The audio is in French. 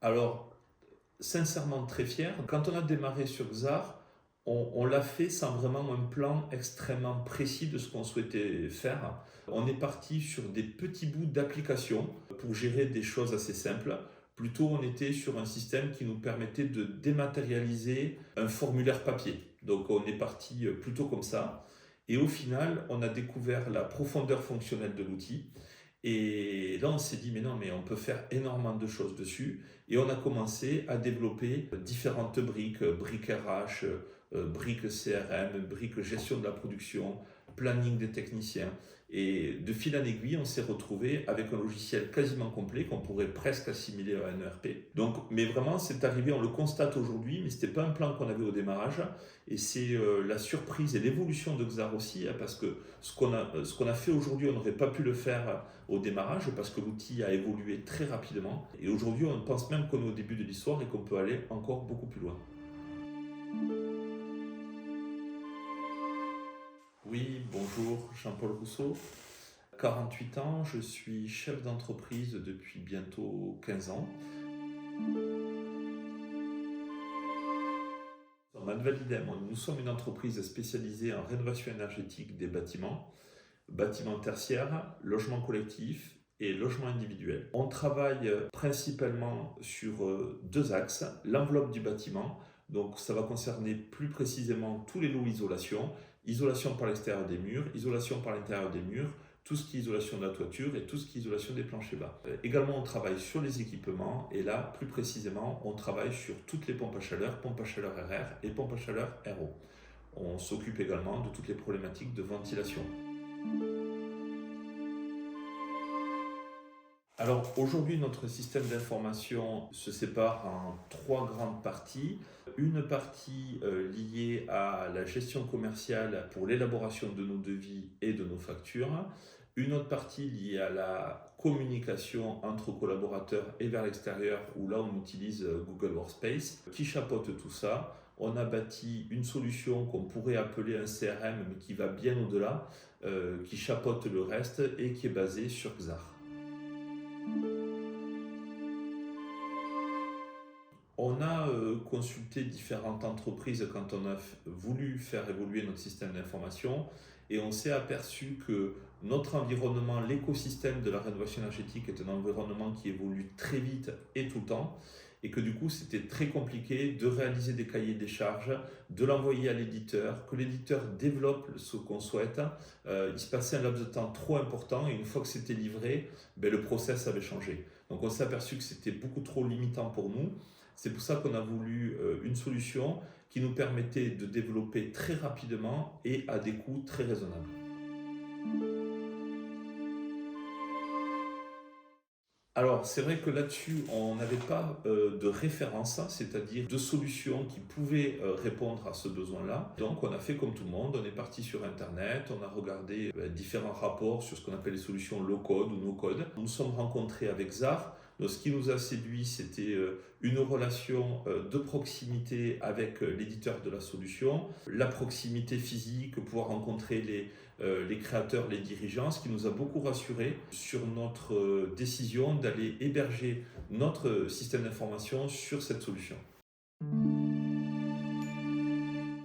Alors, sincèrement très fier. Quand on a démarré sur Xar, on l'a fait sans vraiment un plan extrêmement précis de ce qu'on souhaitait faire. On est parti sur des petits bouts d'application pour gérer des choses assez simples. Plutôt, on était sur un système qui nous permettait de dématérialiser un formulaire papier. Donc, on est parti plutôt comme ça. Et au final, on a découvert la profondeur fonctionnelle de l'outil. Et là, on s'est dit, mais non, mais on peut faire énormément de choses dessus. Et on a commencé à développer différentes briques, briques RH, briques CRM, briques gestion de la production, planning des techniciens. Et de fil en aiguille, on s'est retrouvé avec un logiciel quasiment complet qu'on pourrait presque assimiler à un ERP. Donc, mais vraiment, c'est arrivé, on le constate aujourd'hui, mais ce n'était pas un plan qu'on avait au démarrage. Et c'est la surprise et l'évolution de Xar aussi, hein, parce que ce qu'on a fait aujourd'hui, on n'aurait pas pu le faire au démarrage parce que l'outil a évolué très rapidement. Et aujourd'hui, on pense même qu'on est au début de l'histoire et qu'on peut aller encore beaucoup plus loin. Oui, bonjour, Jean-Paul Rousseau. 48 ans, je suis chef d'entreprise depuis bientôt 15 ans. Manvalidem, nous sommes une entreprise spécialisée en rénovation énergétique des bâtiments tertiaires, logements collectifs et logements individuels. On travaille principalement sur deux axes. L'enveloppe du bâtiment, donc ça va concerner plus précisément tous les lots isolation, isolation par l'extérieur des murs, isolation par l'intérieur des murs, tout ce qui est isolation de la toiture et tout ce qui est isolation des planchers bas. Également, on travaille sur les équipements et là, plus précisément, on travaille sur toutes les pompes à chaleur RR et pompes à chaleur RO. On s'occupe également de toutes les problématiques de ventilation. Alors aujourd'hui, notre système d'information se sépare en trois grandes parties. Une partie liée à la gestion commerciale pour l'élaboration de nos devis et de nos factures. Une autre partie liée à la communication entre collaborateurs et vers l'extérieur, où là on utilise Google Workspace, qui chapeaute tout ça. On a bâti une solution qu'on pourrait appeler un CRM, mais qui va bien au-delà, qui chapeaute le reste et qui est basée sur Xar. On a consulté différentes entreprises quand on a voulu faire évoluer notre système d'information et on s'est aperçu que notre environnement, l'écosystème de la rénovation énergétique est un environnement qui évolue très vite et tout le temps et que du coup c'était très compliqué de réaliser des cahiers des charges, de l'envoyer à l'éditeur, que l'éditeur développe ce qu'on souhaite. Il se passait un laps de temps trop important et une fois que c'était livré, le process avait changé. Donc on s'est aperçu que c'était beaucoup trop limitant pour nous. C'est pour ça qu'on a voulu une solution qui nous permettait de développer très rapidement et à des coûts très raisonnables. Alors, c'est vrai que là-dessus, on n'avait pas de référence, c'est-à-dire de solution qui pouvait répondre à ce besoin-là. Donc, on a fait comme tout le monde, on est parti sur Internet, on a regardé différents rapports sur ce qu'on appelle les solutions low-code ou no-code. Nous nous sommes rencontrés avec Xar. Donc, ce qui nous a séduit, c'était une relation de proximité avec l'éditeur de la solution, la proximité physique, pouvoir rencontrer les créateurs, les dirigeants, ce qui nous a beaucoup rassurés sur notre décision d'aller héberger notre système d'information sur cette solution.